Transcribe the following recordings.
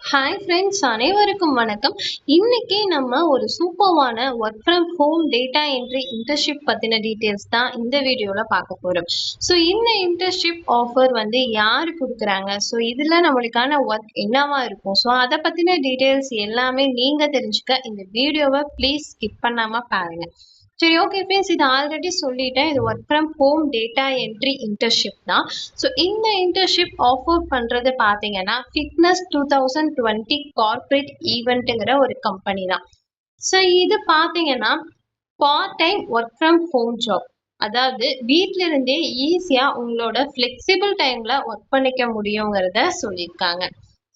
Hi friends, அனைவருக்கும் வணக்கம். இன்னைக்கு நம்ம ஒரு சூப்பர்வான work from home data entry internship பற்றின டீட்டெயில்ஸ் தான் இந்த வீடியோவில் பார்க்க போகிறோம். ஸோ இந்த இன்டர்ன்ஷிப் ஆஃபர் யார் கொடுக்குறாங்க, ஸோ இதில் நம்மளுக்கான ஒர்க் என்னவா இருக்கும், ஸோ அதை பற்றின டீட்டெயில்ஸ் எல்லாமே நீங்கள் தெரிஞ்சுக்க இந்த வீடியோவை ப்ளீஸ் ஸ்கிப் பண்ணாமல் பாருங்கள். சரி, ஓகே ஃப்ரெண்ட்ஸ், இது ஆல்ரெடி சொல்லிட்டேன். இது work from home data entry internship தான். ஸோ இந்த இன்டர்ன்ஷிப் ஆஃபர் பண்ணுறது பார்த்தீங்கன்னா ஃபிட்னஸ் 2020 கார்பரேட் ஈவெண்ட்டுங்கிற ஒரு கம்பெனி தான். ஸோ இது பார்த்தீங்கன்னா part time work from home job, அதாவது வீட்டில இருந்தே ஈஸியாக உங்களோட ஃப்ளெக்சிபிள் டைமில் ஒர்க் பண்ணிக்க முடியுங்கிறத சொல்லியிருக்காங்க.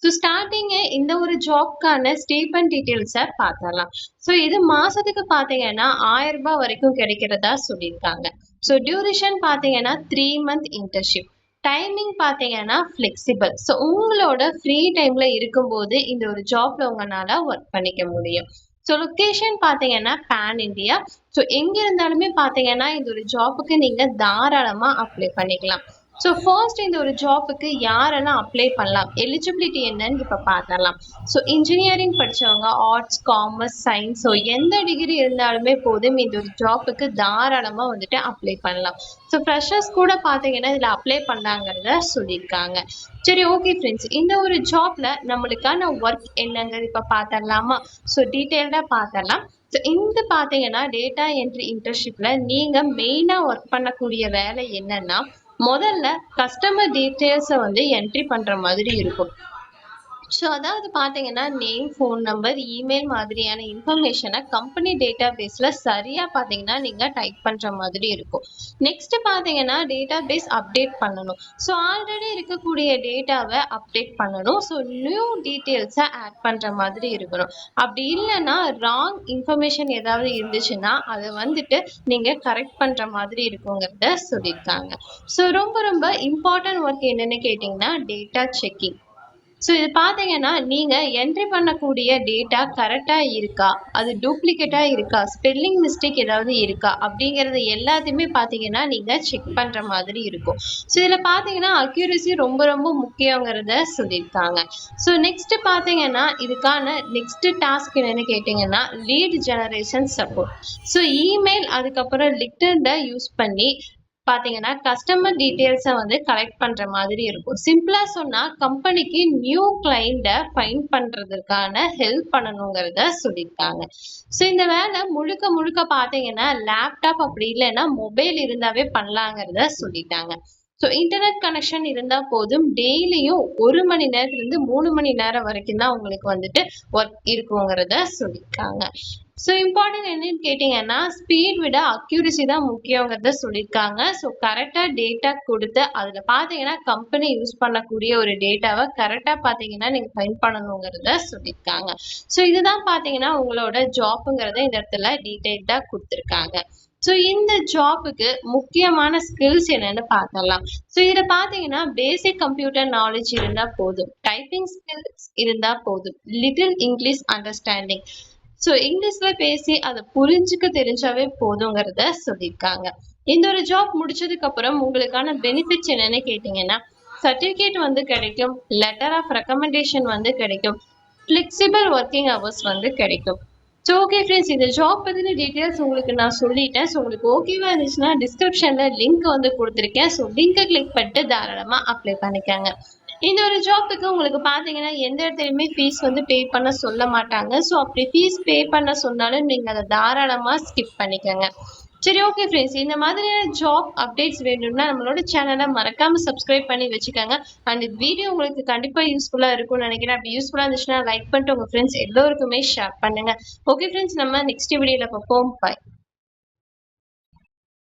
ஸோ ஸ்டார்டிங்கே இந்த ஒரு ஜாப்க்கான ஸ்டீபன் டீட்டெயில்ஸை பார்த்தரலாம். ஸோ இது மாதத்துக்கு பார்த்தீங்கன்னா 1000 ரூபாய் வரைக்கும் கிடைக்கிறதா சொல்லியிருக்காங்க. ஸோ டியூரேஷன் பார்த்தீங்கன்னா 3 month இன்டர்ன்ஷிப். டைமிங் பார்த்தீங்கன்னா ஃப்ளெக்சிபிள். ஸோ உங்களோட ஃப்ரீ டைமில் இருக்கும்போது இந்த ஒரு ஜாப்ல உங்களால் ஒர்க் பண்ணிக்க முடியும். ஸோ லொக்கேஷன் பார்த்தீங்கன்னா பேன் இண்டியா. ஸோ எங்கே இருந்தாலுமே பார்த்தீங்கன்னா இந்த ஒரு ஜாப்புக்கு நீங்கள் தாராளமாக அப்ளை பண்ணிக்கலாம். ஸோ ஃபர்ஸ்ட் இந்த ஒரு ஜாப்புக்கு யாரெல்லாம் அப்ளை பண்ணலாம், எலிஜிபிலிட்டி என்னன்னு இப்போ பார்த்துடலாம். ஸோ இன்ஜினியரிங் படித்தவங்க, ஆர்ட்ஸ், காமர்ஸ், சயின்ஸ், ஸோ எந்த டிகிரி இருந்தாலுமே போதும் இந்த ஒரு ஜாப்புக்கு தாராளமாக அப்ளை பண்ணலாம். ஸோ ஃப்ரெஷர்ஸ் கூட பார்த்தீங்கன்னா இதில் அப்ளை பண்ணலாங்கிறத சொல்லியிருக்காங்க. சரி, ஓகே ஃப்ரெண்ட்ஸ், இந்த ஒரு ஜாப்ல நம்மளுக்கான ஒர்க் என்னங்கிறது இப்போ பார்த்துடலாமா? ஸோ டீட்டெயில்டாக பார்த்துடலாம். ஸோ இந்த பார்த்தீங்கன்னா டேட்டா என்ட்ரி இன்டர்ன்ஷிப்பில் நீங்கள் மெயினாக ஒர்க் பண்ணக்கூடிய வேலை என்னன்னா, முதல்ல கஸ்டமர் டீட்டெயில்ஸை என்ட்ரி பண்ணுற மாதிரி இருக்கும். ஸோ அதாவது பார்த்தீங்கன்னா நேம், ஃபோன் நம்பர், இமெயில் மாதிரியான இன்ஃபர்மேஷனை கம்பெனி டேட்டா பேஸில் சரியாக பார்த்தீங்கன்னா நீங்கள் டைப் பண்ணுற மாதிரி இருக்கும். நெக்ஸ்ட்டு பார்த்தீங்கன்னா டேட்டா பேஸ் அப்டேட் பண்ணணும். ஸோ ஆல்ரெடி இருக்கக்கூடிய டேட்டாவை அப்டேட் பண்ணணும். ஸோ நியூ டீட்டெயில்ஸை ஆட் பண்ணுற மாதிரி இருக்கணும். அப்படி இல்லைன்னா ராங் இன்ஃபர்மேஷன் ஏதாவது இருந்துச்சுன்னா அதை நீங்கள் கரெக்ட் பண்ணுற மாதிரி இருக்குங்கிறத சொல்லியிருக்காங்க. ஸோ ரொம்ப இம்பார்ட்டன்ட் ஒர்க் என்னென்னு கேட்டிங்கன்னா டேட்டா செக்கிங். ஸோ இது பார்த்தீங்கன்னா நீங்கள் என்ட்ரி பண்ணக்கூடிய டேட்டா கரெக்டாக இருக்கா, அது டூப்ளிகேட்டாக இருக்கா, ஸ்பெல்லிங் மிஸ்டேக் ஏதாவது இருக்கா அப்படிங்கிறது எல்லாத்தையுமே பார்த்தீங்கன்னா நீங்கள் செக் பண்ணுற மாதிரி இருக்கும். ஸோ இதில் பார்த்தீங்கன்னா அக்யூரசி ரொம்ப முக்கியங்கிறத சொல்லியிருக்காங்க. ஸோ நெக்ஸ்ட்டு பார்த்தீங்கன்னா இதுக்கான நெக்ஸ்ட்டு டாஸ்க் என்னென்னு கேட்டிங்கன்னா lead generation support. So email அதுக்கப்புறம் லிங்க்டின்ல யூஸ் பண்ணி பார்த்தீங்கன்னா கஸ்டமர் டீட்டெயில்ஸை கலெக்ட் பண்ணுற மாதிரி இருக்கும். சிம்பிளாக சொன்னால் கம்பெனிக்கு நியூ கிளைண்ட்டை ஃபைண்ட் பண்ணுறதுக்கான ஹெல்ப் பண்ணணுங்கிறத சொல்லியிருக்காங்க. ஸோ இந்த வேலை முழுக்க பார்த்தீங்கன்னா லேப்டாப் அப்படி இல்லைன்னா மொபைல் இருந்தாவே பண்ணலாங்கிறத சொல்லிட்டாங்க. ஸோ இன்டர்நெட் கனெக்ஷன் இருந்தால் போதும். டெய்லியும் 1 மணி நேரத்துலேருந்து 3 மணி நேரம் வரைக்கும் தான் உங்களுக்கு ஒர்க் இருக்குங்கிறத சொல்லியிருக்காங்க. ஸோ இம்பார்ட்டன்ட் என்னன்னு கேட்டிங்கன்னா ஸ்பீட் விட அக்யூரசி தான் முக்கியங்கிறத சொல்லியிருக்காங்க. ஸோ கரெக்டாக டேட்டா கொடுத்து அதில் பார்த்தீங்கன்னா கம்பெனி யூஸ் பண்ணக்கூடிய ஒரு டேட்டாவை கரெக்டாக பார்த்தீங்கன்னா நீங்கள் ஃபைண்ட் பண்ணணுங்கிறத சொல்லியிருக்காங்க. ஸோ இதுதான் பார்த்தீங்கன்னா உங்களோட ஜாப்புங்கிறத இந்த இடத்துல டீட்டெயில்டாக கொடுத்துருக்காங்க. ஸோ இந்த ஜாப்புக்கு முக்கியமான ஸ்கில்ஸ் என்னன்னு பார்க்கலாம். ஸோ இதில் பார்த்தீங்கன்னா பேசிக் கம்ப்யூட்டர் நாலேஜ் இருந்தால் போதும், டைப்பிங் ஸ்கில்ஸ் இருந்தால் போதும், லிட்டில் இங்கிலீஷ் அண்டர்ஸ்டாண்டிங். ஸோ இங்கிலீஷில் பேசி அதை புரிஞ்சுக்க தெரிஞ்சாவே போதுங்கிறத சொல்லியிருக்காங்க. இந்த ஒரு ஜாப் முடிச்சதுக்கப்புறம் உங்களுக்கான பெனிஃபிட்ஸ் என்னன்னு கேட்டிங்கன்னா சர்டிஃபிகேட் கிடைக்கும், லெட்டர் ஆஃப் ரெக்கமெண்டேஷன் கிடைக்கும், ஃப்ளெக்சிபிள் ஒர்க்கிங் ஹவர்ஸ் கிடைக்கும். ஸோ ஓகே ஃப்ரெண்ட்ஸ், இந்த ஜாப் பற்றின டீட்டெயில்ஸ் உங்களுக்கு நான் சொல்லிட்டேன். ஸோ உங்களுக்கு ஓகேவா இருந்துச்சுன்னா டிஸ்கிரிப்ஷனில் லிங்க் கொடுத்துருக்கேன். ஸோ லிங்கை கிளிக் பண்ணிட்டு தாராளமாக அப்ளை பண்ணிக்கோங்க. இந்த ஒரு ஜாப்புக்கு உங்களுக்கு பார்த்தீங்கன்னா எந்த இடத்துலையுமே ஃபீஸ் பே பண்ண சொல்ல மாட்டாங்க. ஸோ அப்படி ஃபீஸ் பே பண்ண சொன்னாலும் நீங்கள் அதை தாராளமாக ஸ்கிப் பண்ணிக்கோங்க. சரி, ஓகே ஃப்ரெண்ட்ஸ், இந்த மாதிரியான ஜாப் அப்டேட்ஸ் வேணும்னா நம்மளோட சேனலை மறக்காமல் சப்ஸ்கிரைப் பண்ணி வச்சுக்கோங்க. அண்ட் இந்த வீடியோ உங்களுக்கு கண்டிப்பாக யூஸ்ஃபுல்லாக இருக்கும்னு நினைக்கிறேன். அப்படி யூஸ்ஃபுல்லாக இருந்துச்சுன்னா லைக் பண்ணிட்டு உங்கள் ஃப்ரெண்ட்ஸ் எல்லோருக்குமே ஷேர் பண்ணுங்கள். ஓகே ஃப்ரெண்ட்ஸ், நம்ம நெக்ஸ்ட் வீடியோவில் பார்ப்போம். பாய்.